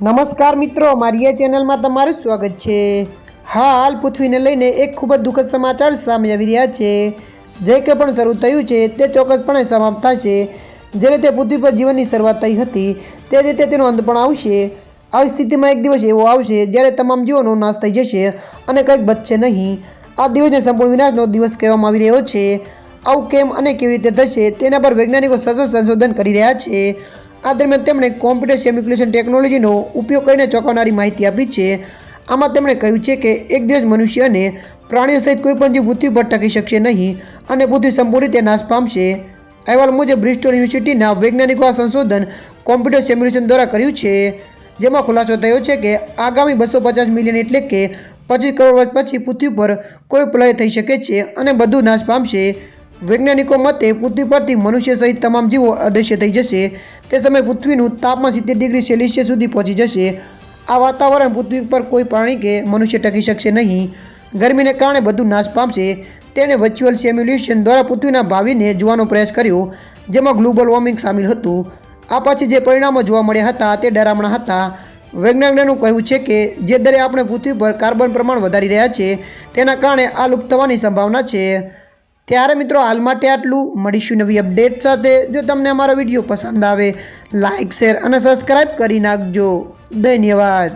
નમસ્કાર મિત્રો, મારી આ ચેનલમાં તમારું સ્વાગત છે। હાલ પૃથ્વીને લઈને એક ખૂબ જ દુઃખદ સમાચાર સામે આવી રહ્યા છે। જે કે પણ શરૂ થયું છે તે ચોક્કસપણે સમાપ્ત થશે। જે રીતે પૃથ્વી પર જીવનની શરૂઆત થઈ હતી તે જ રીતે તેનો અંત પણ આવશે। આવી સ્થિતિમાં એક દિવસ એવો આવશે જ્યારે તમામ જીવોનો નાશ થઈ જશે અને કંઈક બચશે નહીં। આ દિવસને સંપૂર્ણ વિનાશનો દિવસ કહેવામાં આવી રહ્યો છે। આવું કેમ અને કેવી રીતે થશે તેના પર વૈજ્ઞાનિકો સતત સંશોધન કરી રહ્યા છે। આ દરમિયાન તેમણે કોમ્પ્યુટર સિમ્યુલેશન ટેકનોલોજીનો ઉપયોગ કરીને ચોંકાવનારી માહિતી આપી છે। આમાં તેમણે કહ્યું છે કે એક દિવસ મનુષ્ય અને પ્રાણીઓ સહિત કોઈપણ જીવ પૃથ્વી પર ટકી શકશે નહીં અને પૃથ્વી સંપૂર્ણ રીતે નાશ પામશે। અહેવાલ મુજબ બ્રિસ્ટોલ યુનિવર્સિટીના વૈજ્ઞાનિકો આ સંશોધન કોમ્પ્યુટર સિમ્યુલેશન દ્વારા કર્યું છે, જેમાં ખુલાસો થયો છે કે આગામી 250 મિલિયન એટલે કે 25 કરોડ વર્ષ પછી પૃથ્વી પર કોઈ પ્રલય થઈ શકે છે અને બધું નાશ પામશે। વૈજ્ઞાનિકો મતે પૃથ્વી પરથી મનુષ્ય સહિત તમામ જીવો અદૃશ્ય થઈ જશે। તે સમયે પૃથ્વીનું તાપમાન 70 ડિગ્રી સેલ્સિયસ સુધી પહોંચી જશે। આ વાતાવરણ પૃથ્વી પર કોઈ પ્રાણી કે મનુષ્ય ટકી શકશે નહીં। ગરમીને કારણે બધું નાશ પામશે। તેણે વર્ચ્યુઅલ સિમ્યુલેશન દ્વારા પૃથ્વીના ભાવિને જોવાનો પ્રયાસ કર્યો, જેમાં ગ્લોબલ વોર્મિંગ સામેલ હતું। આ પછી જે પરિણામો જોવા મળ્યા હતા તે ડરામણા હતા। વૈજ્ઞાનિકોનું કહેવું છે કે જે દરે આપણે પૃથ્વી પર કાર્બન પ્રમાણ વધારી રહ્યા છે તેના કારણે આ લુપ્ત થવાની સંભાવના છે। ત્યારે મિત્રો હાલ માટે આટલું। મળીશું નવી અપડેટ સાથે। જો તમને અમારો વિડીયો પસંદ આવે લાઇક, શેર અને સબસ્ક્રાઈબ કરી નાખજો। ધન્યવાદ।